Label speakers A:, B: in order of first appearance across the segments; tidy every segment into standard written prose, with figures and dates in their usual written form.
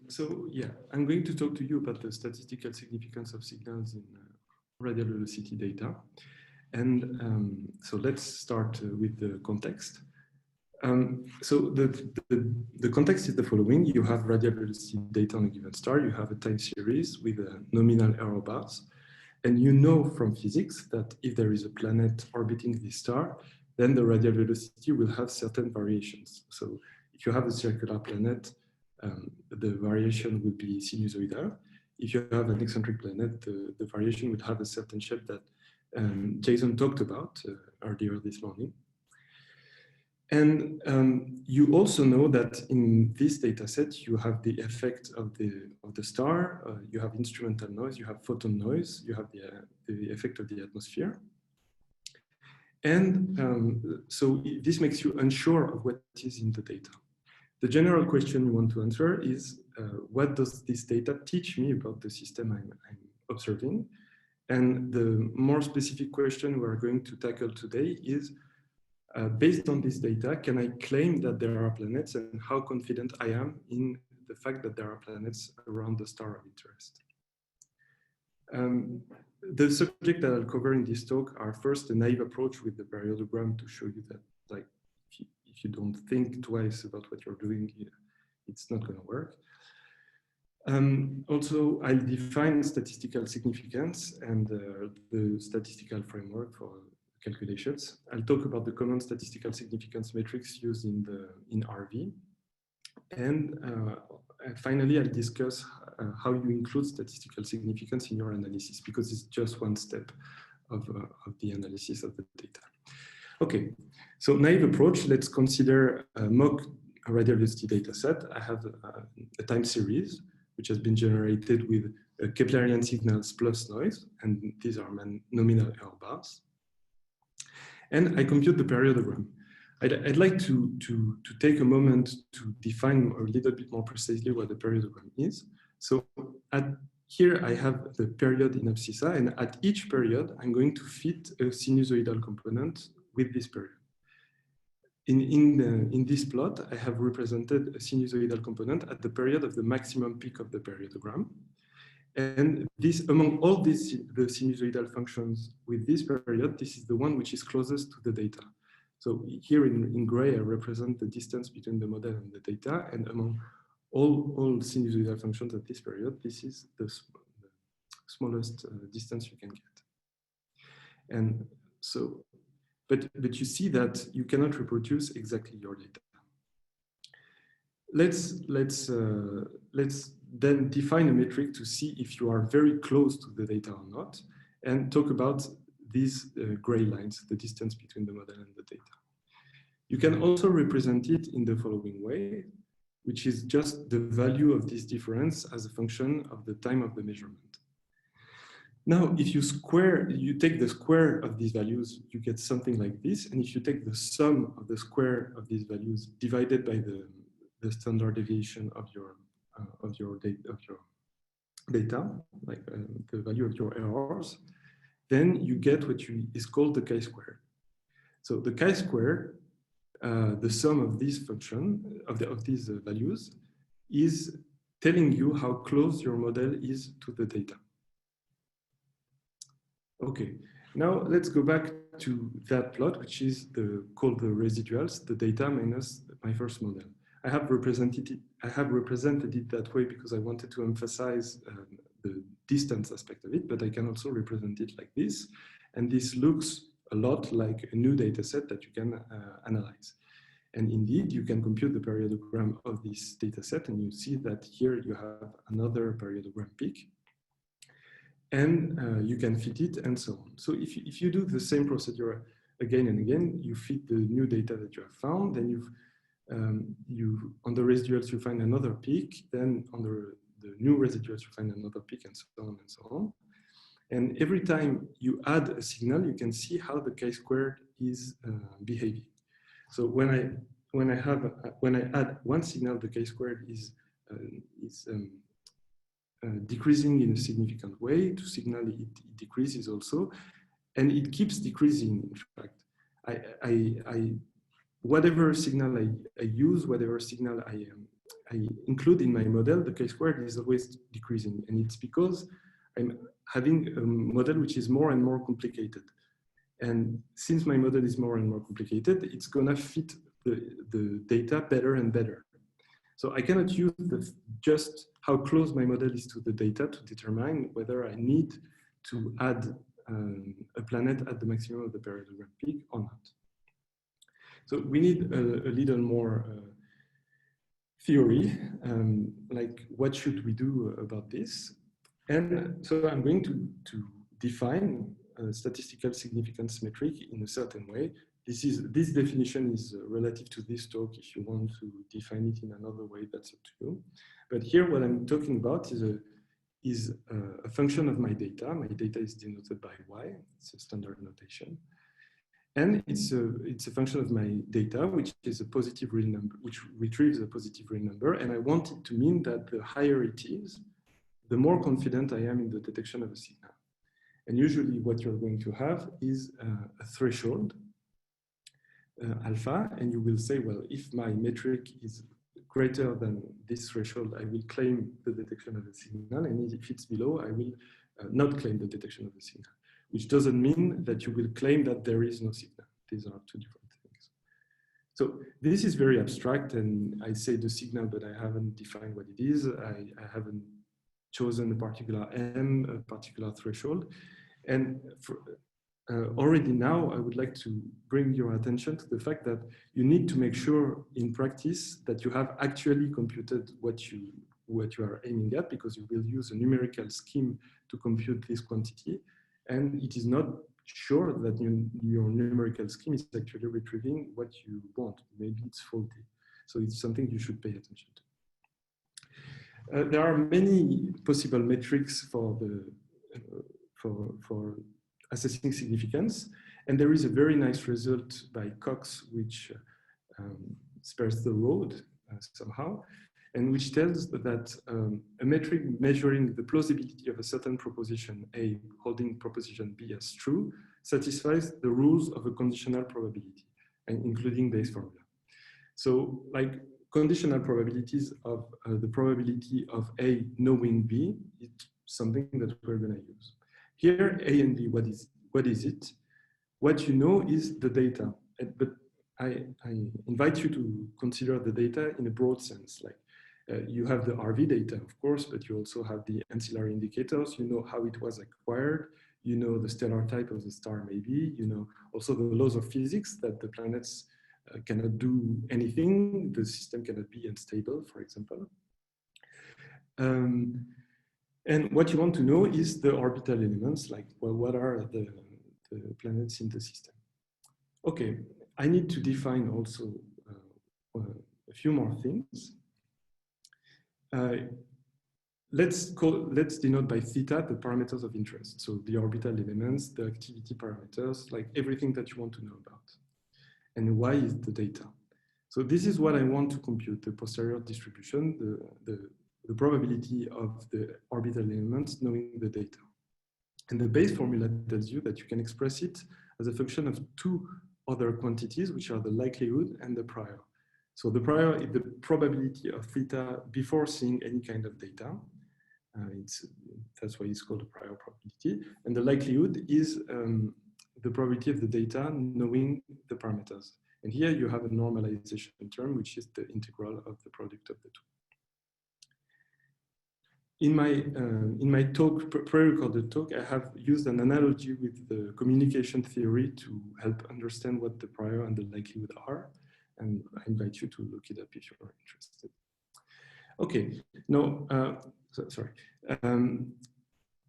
A: So yeah, I'm going to talk to you about the statistical significance of signals in radial velocity data. And so let's start with the context. So the context is the following. You have radial velocity data on a given star. You have a time series with nominal error bars. And you know from physics that if there is a planet orbiting this star, then the radial velocity will have certain variations. So if you have a circular planet, the variation will be sinusoidal. If you have an eccentric planet, the variation would have a certain shape that Jason talked about earlier this morning. And you also know that in this data set, you have the effect of the star, you have instrumental noise, you have photon noise, you have the effect of the atmosphere. And so this makes you unsure of what is in the data. The general question you want to answer is, what does this data teach me about the system I'm observing? And the more specific question we're going to tackle today is, based on this data, can I claim that there are planets, and how confident I am in the fact that there are planets around the star of interest? The subject that I'll cover in this talk are first a naive approach with the periodogram to show you that, like, if you don't think twice about what you're doing, it's not going to work. Also, I'll define statistical significance and the statistical framework for calculations. I'll talk about the common statistical significance metrics used in RV. And finally, I'll discuss how you include statistical significance in your analysis, because it's just one step of the analysis of the data. Okay, so naive approach, let's consider a mock radial velocity data set. I have a time series, which has been generated with Keplerian signals plus noise, and these are nominal error bars. And I compute the periodogram. I'd like to take a moment to define a little bit more precisely what the periodogram is. So here I have the period in abscissa, and at each period, I'm going to fit a sinusoidal component with this period. In this plot, I have represented a sinusoidal component at the period of the maximum peak of the periodogram. And this, among all these, the sinusoidal functions with this period, this is the one which is closest to the data. So here in gray, I represent the distance between the model and the data. And among all sinusoidal functions at this period, this is the smallest distance you can get. And so, but you see that you cannot reproduce exactly your data. Let's then define a metric to see if you are very close to the data or not, and talk about these gray lines, the distance between the model and the data. You can also represent it in the following way, which is just the value of this difference as a function of the time of the measurement. Now, if you take the square of these values, you get something like this. And if you take the sum of the square of these values divided by the standard deviation of your data, like the value of your errors, then you get what is called the chi-square. So the chi-square, the sum of this function, of these values, is telling you how close your model is to the data. Okay, now let's go back to that plot, which is called the residuals, the data minus my first model. I have represented it that way because I wanted to emphasize the distance aspect of it, but I can also represent it like this. And this looks a lot like a new data set that you can analyze. And indeed, you can compute the periodogram of this data set, and you see that here you have another periodogram peak. And you can fit it and so on. So if you do the same procedure again and again, you fit the new data that you have found, then on the residuals you find another peak, then on the new residuals you find another peak, and so on and so on. And every time you add a signal, you can see how the chi-squared is behaving. So when I add one signal, the chi-squared is decreasing in a significant way. To signal it decreases also, and it keeps decreasing. In fact, whatever signal I use, whatever signal include in my model, the chi-squared is always decreasing. And it's because I'm having a model which is more and more complicated. And since my model is more and more complicated, it's gonna fit the data better and better. So I cannot use just how close my model is to the data to determine whether I need to add a planet at the maximum of the periodogram peak or not. So we need a little more theory, like what should we do about this? And so I'm going to define a statistical significance metric in a certain way. This definition is relative to this talk. If you want to define it in another way, that's up to you. But here, what I'm talking about is a function of my data. My data is denoted by y. It's a standard notation, and it's a function of my data, which is a positive real number, which retrieves a positive real number. And I want it to mean that the higher it is, the more confident I am in the detection of a signal. And usually, what you're going to have is a threshold. Alpha, and you will say, well, if my metric is greater than this threshold, I will claim the detection of the signal, and if it's below, I will not claim the detection of the signal, which doesn't mean that you will claim that there is no signal. These are two different things. So this is very abstract, and I say the signal, but I haven't defined what it is. I haven't chosen a particular M, a particular threshold, and already now, I would like to bring your attention to the fact that you need to make sure in practice that you have actually computed what you are aiming at, because you will use a numerical scheme to compute this quantity. And it is not sure that your numerical scheme is actually retrieving what you want. Maybe it's faulty. So it's something you should pay attention to. There are many possible metrics for assessing significance. And there is a very nice result by Cox, which spares the road somehow, and which tells that a metric measuring the plausibility of a certain proposition A holding proposition B as true satisfies the rules of a conditional probability, and including Bayes' formula. So like conditional probabilities of the probability of A knowing B is something that we're gonna use. Here, A and B, what is it? What you know is the data, but I invite you to consider the data in a broad sense. Like you have the RV data, of course, but you also have the ancillary indicators. You know how it was acquired. You know the stellar type of the star, maybe. You know also the laws of physics, that the planets cannot do anything. The system cannot be unstable, for example. And what you want to know is the orbital elements, like, well, what are the planets in the system? Okay, I need to define also a few more things. Let's denote by theta the parameters of interest. So the orbital elements, the activity parameters, like everything that you want to know about. And y is the data. So this is what I want to compute, the posterior distribution, the probability of the orbital elements knowing the data. And the Bayes formula tells you that you can express it as a function of two other quantities, which are the likelihood and the prior. So the prior is the probability of theta before seeing any kind of data. That's why it's called a prior probability. And the likelihood is the probability of the data knowing the parameters. And here you have a normalization term, which is the integral of the product of the two. In my talk, pre-recorded talk, I have used an analogy with the communication theory to help understand what the prior and the likelihood are. And I invite you to look it up if you're interested. Okay, now, sorry.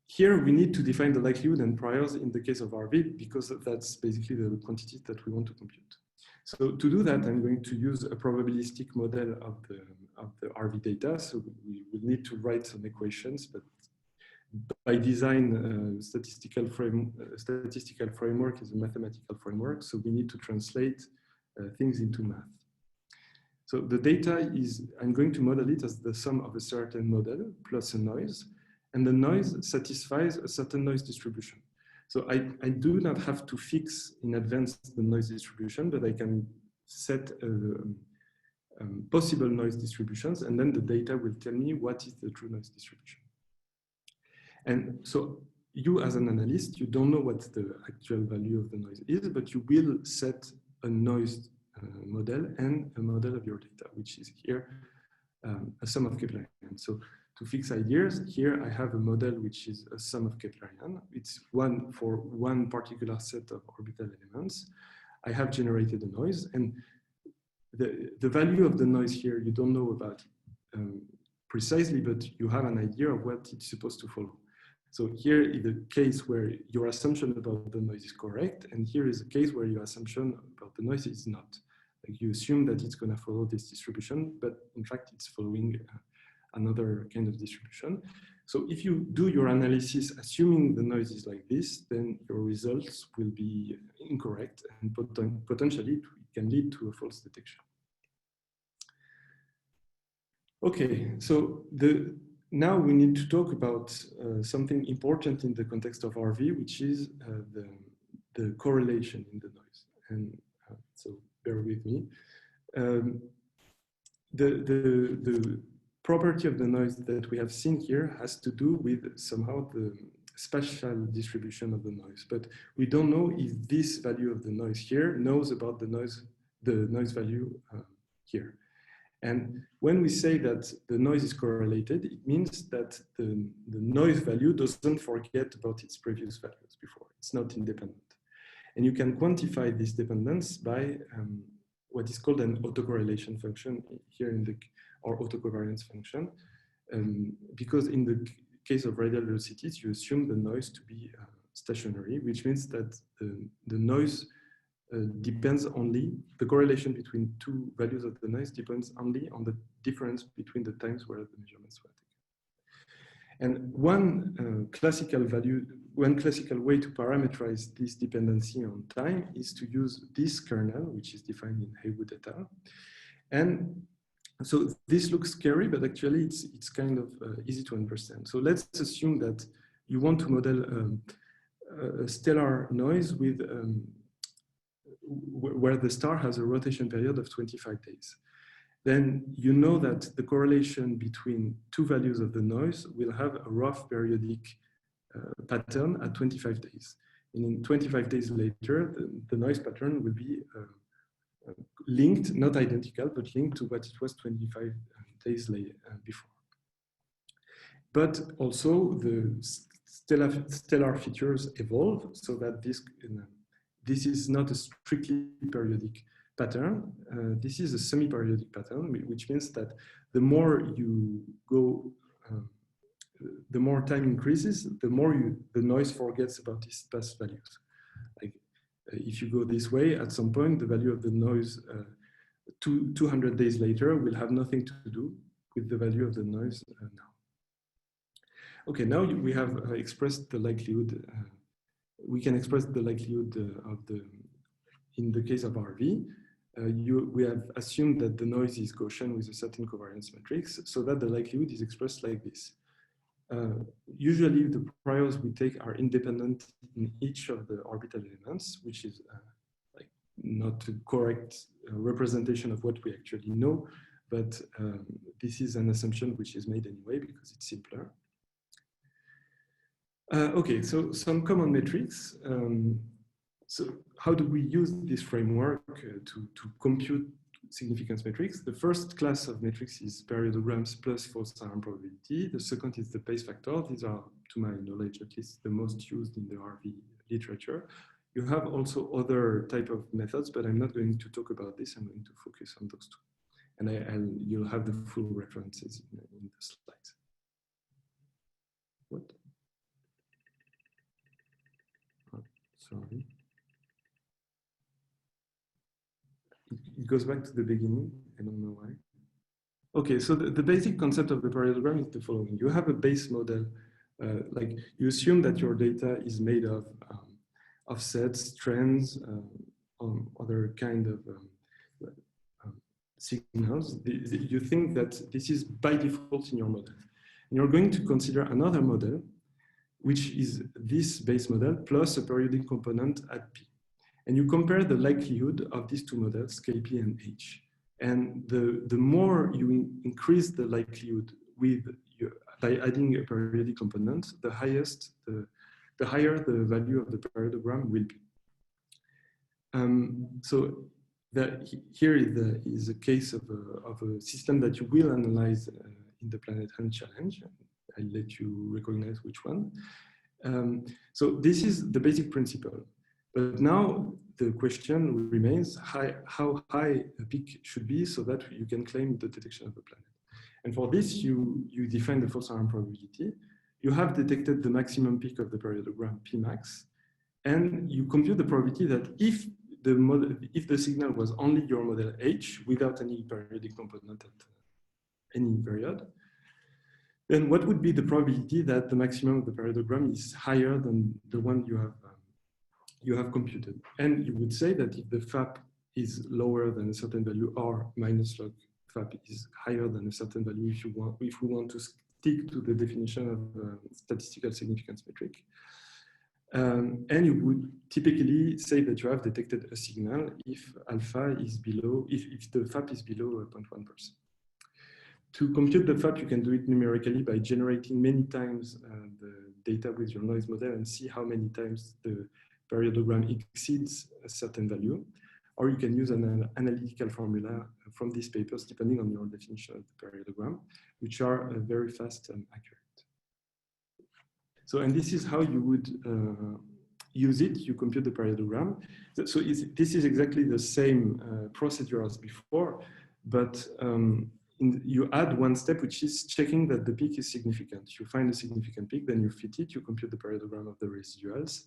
A: Here we need to define the likelihood and priors in the case of RV, because that's basically the quantities that we want to compute. So to do that, I'm going to use a probabilistic model of the RV data. So we will need to write some equations, but by design, statistical framework is a mathematical framework. So we need to translate things into math. So the data is, I'm going to model it as the sum of a certain model plus a noise, and the noise satisfies a certain noise distribution. So I do not have to fix in advance the noise distribution, but I can set possible noise distributions, and then the data will tell me what is the true noise distribution. And so you as an analyst, you don't know what the actual value of the noise is, but you will set a noise model and a model of your data, which is here a sum of Keplerian. So to fix ideas, here I have a model which is a sum of Keplerian. It's one for one particular set of orbital elements. I have generated a noise, and the value of the noise here, you don't know about precisely, but you have an idea of what it's supposed to follow. So here is the case where your assumption about the noise is correct, and here is a case where your assumption about the noise is not. Like you assume that it's going to follow this distribution, but in fact it's following another kind of distribution. So if you do your analysis assuming the noise is like this, then your results will be incorrect, and potentially it can lead to a false detection. Okay, so now we need to talk about something important in the context of RV, which is the correlation in the noise. And so bear with me. The property of the noise that we have seen here has to do with somehow the spatial distribution of the noise, but we don't know if this value of the noise here knows about the noise value here. And when we say that the noise is correlated, it means that the noise value doesn't forget about its previous values before. It's not independent. And you can quantify this dependence by what is called an autocorrelation function here in or autocovariance function, because in the case of radial velocities, you assume the noise to be stationary, which means that the noise depends only, the correlation between two values of the noise depends only on the difference between the times where the measurements were taken. And one classical way to parameterize this dependency on time is to use this kernel, which is defined in Haywood et al. And so this looks scary, but actually it's kind of easy to understand. So let's assume that you want to model a stellar noise with where the star has a rotation period of 25 days. Then you know that the correlation between two values of the noise will have a rough periodic pattern at 25 days. And in 25 days later, the noise pattern will be linked, not identical, but linked to what it was 25 days before. But also the stellar features evolve so that this is not a strictly periodic pattern. This is a semi-periodic pattern, which means that the more you go, the more time increases, the more the noise forgets about its past values. Like if you go this way, at some point, the value of the noise 200 days later will have nothing to do with the value of the noise now. Okay, now we have expressed the likelihood. We can express the likelihood in the case of RV. We have assumed that the noise is Gaussian with a certain covariance matrix, so that the likelihood is expressed like this. Usually the priors we take are independent in each of the orbital elements, which is like not a correct representation of what we actually know, but this is an assumption which is made anyway because it's simpler. Okay, so some common metrics. So how do we use this framework to compute significance metrics? The first class of metrics is periodograms plus false alarm probability. The second is the pace factor. These are, to my knowledge, at least the most used in the RV literature. You have also other type of methods, but I'm not going to talk about this. I'm going to focus on those two. And you'll have the full references in the slides. What? Oh, sorry. It goes back to the beginning. I don't know why. Okay, so the basic concept of the periodogram is the following. You have a base model, like you assume that your data is made of offsets, trends, other kind of signals. You think that this is by default in your model. And you're going to consider another model, which is this base model plus a periodic component at P. And you compare the likelihood of these two models, Kp and H. And the more you increase the likelihood by adding a periodic component, the higher the value of the periodogram will be. So here is a case of a system that you will analyze in the Planet Hunt challenge. I'll let you recognize which one. So this is the basic principle. But now the question remains how high a peak should be so that you can claim the detection of a planet. And for this, you define the false alarm probability. You have detected the maximum peak of the periodogram Pmax, and you compute the probability that if the signal was only your model H without any periodic component at any period, then what would be the probability that the maximum of the periodogram is higher than the one you have computed? And you would say that if the FAP is lower than a certain value, or minus log FAP is higher than a certain value, if we want to stick to the definition of statistical significance metric. And you would typically say that you have detected a signal if alpha is below, if the FAP is below 0.1%. To compute the FAP, you can do it numerically by generating many times the data with your noise model and see how many times the periodogram exceeds a certain value. Or you can use an analytical formula from these papers, depending on your definition of the periodogram, which are very fast and accurate. So, and this is how you would use it. You compute the periodogram. So this is exactly the same procedure as before, but you add one step, which is checking that the peak is significant. You find a significant peak, then you fit it, you compute the periodogram of the residuals,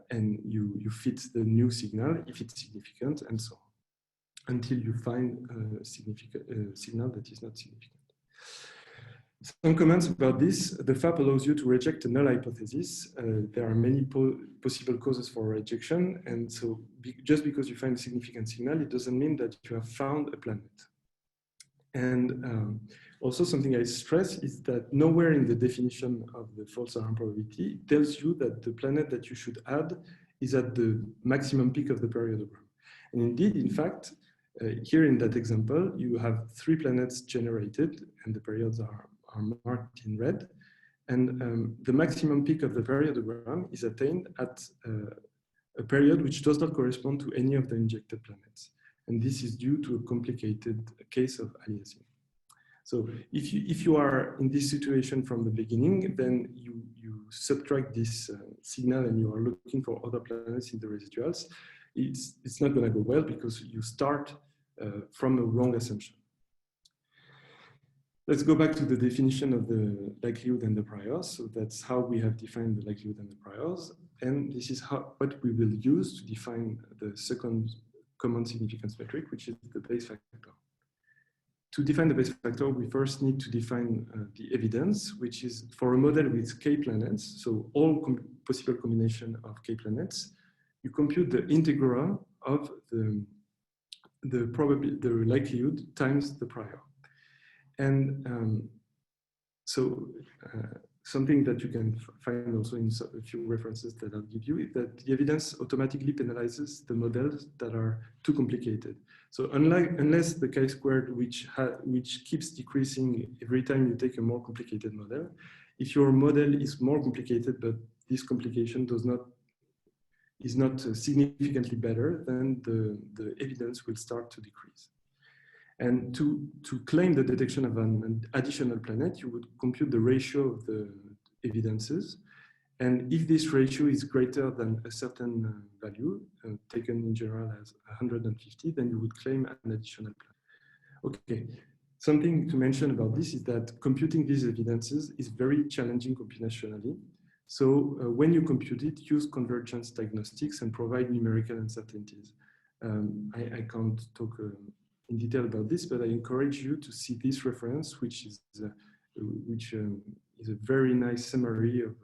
A: and you fit the new signal if it's significant, and so on, until you find a signal that is not significant. Some comments about this. The FAP allows you to reject a null hypothesis. There are many possible causes for rejection, and so just because you find a significant signal, it doesn't mean that you have found a planet. And also something I stress is that nowhere in the definition of the false alarm probability tells you that the planet that you should add is at the maximum peak of the periodogram. And indeed, in fact, here in that example, you have 3 planets generated and the periods are marked in red. And the maximum peak of the periodogram is attained at a period which does not correspond to any of the injected planets. And this is due to a complicated case of aliasing. So if you are in this situation from the beginning, then you subtract this signal and you are looking for other planets in the residuals. It's not going to go well because you start from a wrong assumption. Let's go back to the definition of the likelihood and the priors. So that's how we have defined the likelihood and the priors. And this is what we will use to define the second common significance metric, which is the base factor. To define the base factor, we first need to define the evidence, which is for a model with k planets, so all possible combination of k planets, you compute the integral of the likelihood times the prior. And something that you can find also in a few references that I'll give you is that the evidence automatically penalizes the models that are too complicated. So unless the chi-squared, which keeps decreasing every time you take a more complicated model, if your model is more complicated, but this complication is not significantly better, then the evidence will start to decrease. And to claim the detection of an additional planet, you would compute the ratio of the evidences. And if this ratio is greater than a certain value, taken in general as 150, then you would claim an additional planet. Okay, something to mention about this is that computing these evidences is very challenging computationally. So when you compute it, use convergence diagnostics and provide numerical uncertainties. I can't talk in detail about this, but I encourage you to see this reference, which is a very nice summary of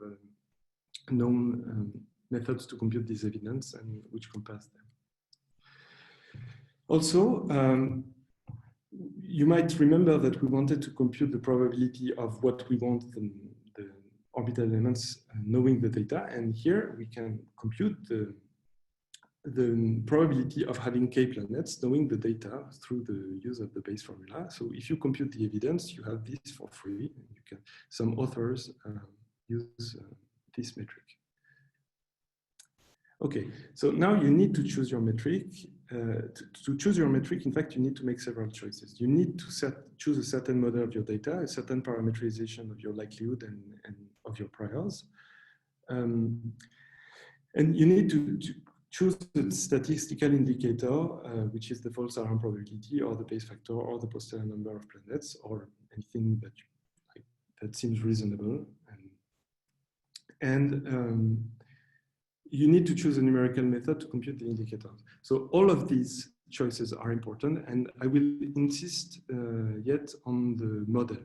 A: known methods to compute this evidence and which compares them. Also, you might remember that we wanted to compute the probability of what we want, the orbital elements, knowing the data, and here we can compute the probability of having k planets, knowing the data through the use of the Bayes formula. So if you compute the evidence, you have this for free. You can, some authors use this metric. Okay, so now you need to choose your metric. To choose your metric, in fact, you need to make several choices. You need to choose a certain model of your data, a certain parameterization of your likelihood and of your priors. And you need to choose the statistical indicator, which is the false alarm probability or the Bayes factor or the posterior number of planets or anything that that seems reasonable. You need to choose a numerical method to compute the indicators. So all of these choices are important, and I will insist yet on the model.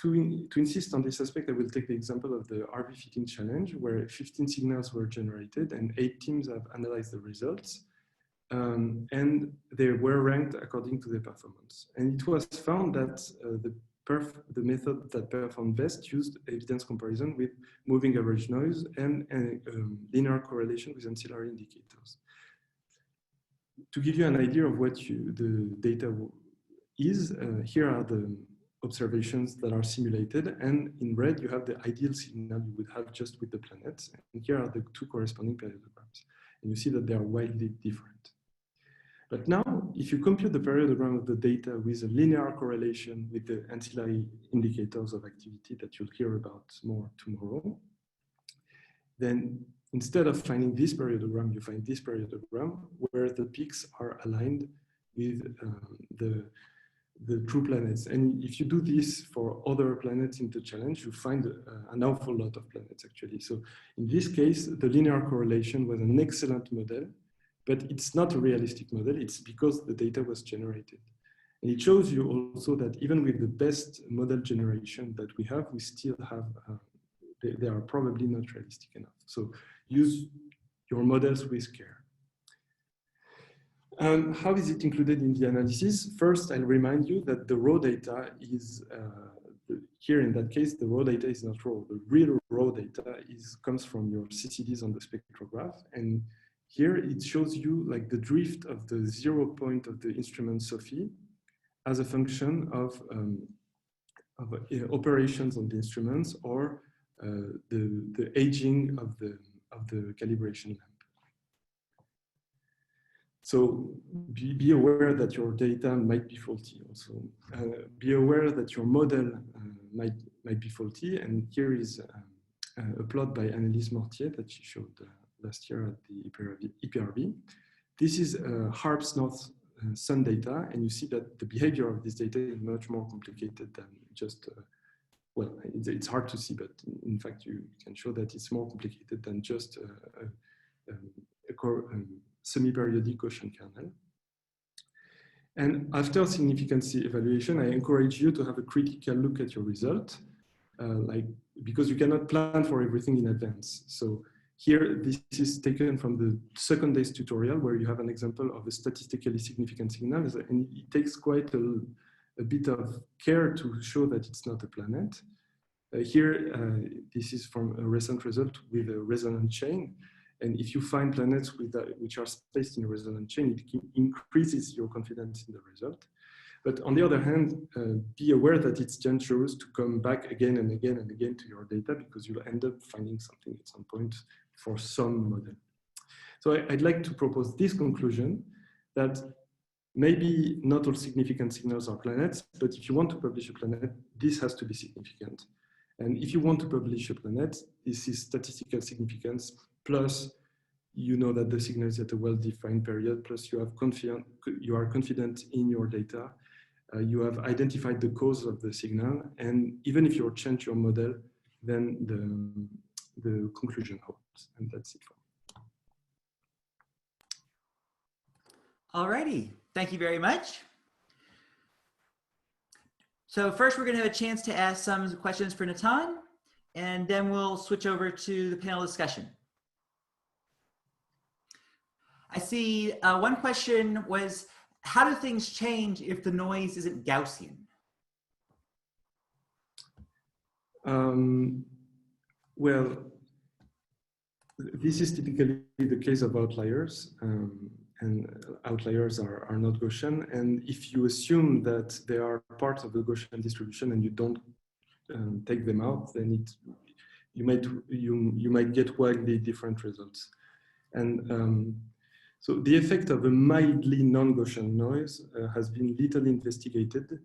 A: To insist on this aspect, I will take the example of the RV fitting challenge, where 15 signals were generated and 8 teams have analyzed the results. And they were ranked according to their performance. And it was found that the method that performed best used evidence comparison with moving average noise and linear correlation with ancillary indicators. To give you an idea of what the data is, here are the observations that are simulated, and in red you have the ideal signal you would have just with the planets, and here are the two corresponding periodograms, and you see that they are widely different. But now, if you compute the periodogram of the data with a linear correlation with the ancillary indicators of activity that you'll hear about more tomorrow, then instead of finding this periodogram, you find this periodogram where the peaks are aligned with the true planets. And if you do this for other planets in the challenge, you find an awful lot of planets actually. So in this case, the linear correlation was an excellent model, but it's not a realistic model. It's because the data was generated. And it shows you also that even with the best model generation that we have, we still have, they are probably not realistic enough. So use your models with care. How is it included in the analysis? First, I'll remind you that the raw data is, here in that case, the raw data is not raw. The real raw data comes from your CCDs on the spectrograph. And here it shows you like the drift of the 0 point of the instrument SOPHY as a function of operations on the instruments or the aging of the calibration lamp. So be aware that your data might be faulty also. Be aware that your model might be faulty. And here is a plot by Annelise Mortier that she showed last year at the EPRV. This is HARPS North Sun data, and you see that the behavior of this data is much more complicated than just, well, it's hard to see, but in fact, you can show that it's more complicated than just a semi-periodic Gaussian kernel. And after significance evaluation, I encourage you to have a critical look at your result, because you cannot plan for everything in advance. So here, this is taken from the second day's tutorial, where you have an example of a statistically significant signal, and it takes quite a bit of care to show that it's not a planet. Here, this is from a recent result with a resonant chain. And if you find planets which are spaced in a resonant chain, it increases your confidence in the result. But on the other hand, be aware that it's dangerous to come back again and again and again to your data, because you'll end up finding something at some point for some model. So I'd like to propose this conclusion that maybe not all significant signals are planets, but if you want to publish a planet, this has to be significant. And if you want to publish a planet, this is statistical significance plus you know that the signal is at a well-defined period, plus you are confident in your data. You have identified the cause of the signal, and even if you change your model, then the conclusion holds, and that's it for me.
B: All righty, thank you very much. So first we're going to have a chance to ask some questions for Nathan, and then we'll switch over to the panel discussion. I see one question was, how do things change if the noise isn't Gaussian?
A: Well, This is typically the case of outliers, and outliers are not Gaussian. And if you assume that they are part of the Gaussian distribution and you don't take them out, then you might get wildly different results. And so the effect of a mildly non-Gaussian noise has been little investigated.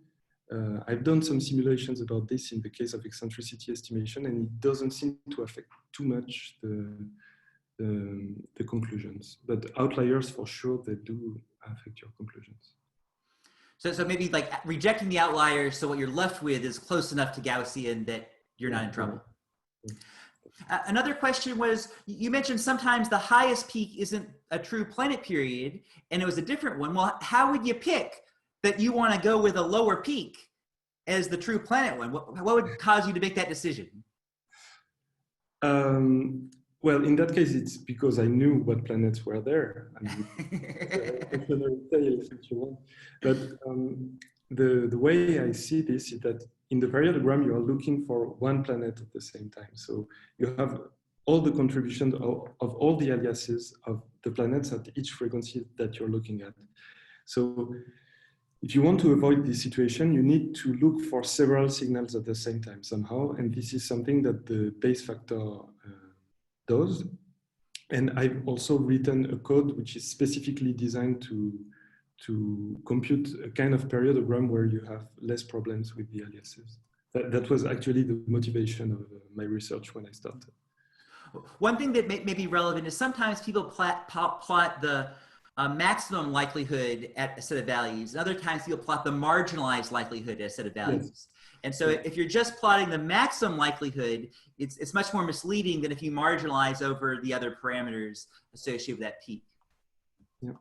A: I've done some simulations about this in the case of eccentricity estimation, and it doesn't seem to affect too much the conclusions. But outliers, for sure, they do affect your conclusions.
B: So maybe like rejecting the outliers, so what you're left with is close enough to Gaussian that you're not in trouble. Another question was, you mentioned sometimes the highest peak isn't a true planet period, and it was a different one. Well, how would you pick that you want to go with a lower peak as the true planet one? What would cause you to make that decision?
A: Well, in that case, it's because I knew what planets were there. I mean, if you want. But the way I see this is that in the periodogram, you are looking for one planet at the same time. So you have all the contributions of all the aliases of the planets at each frequency that you're looking at. So if you want to avoid this situation, you need to look for several signals at the same time somehow. And this is something that the base factor does. And I've also written a code which is specifically designed to compute a kind of periodogram where you have less problems with the aliases. That was actually the motivation of my research when I started.
B: One thing that may be relevant is sometimes people plot the maximum likelihood at a set of values. And other times people plot the marginalized likelihood at a set of values. Yes. And so if you're just plotting the maximum likelihood, it's much more misleading than if you marginalize over the other parameters associated with that peak.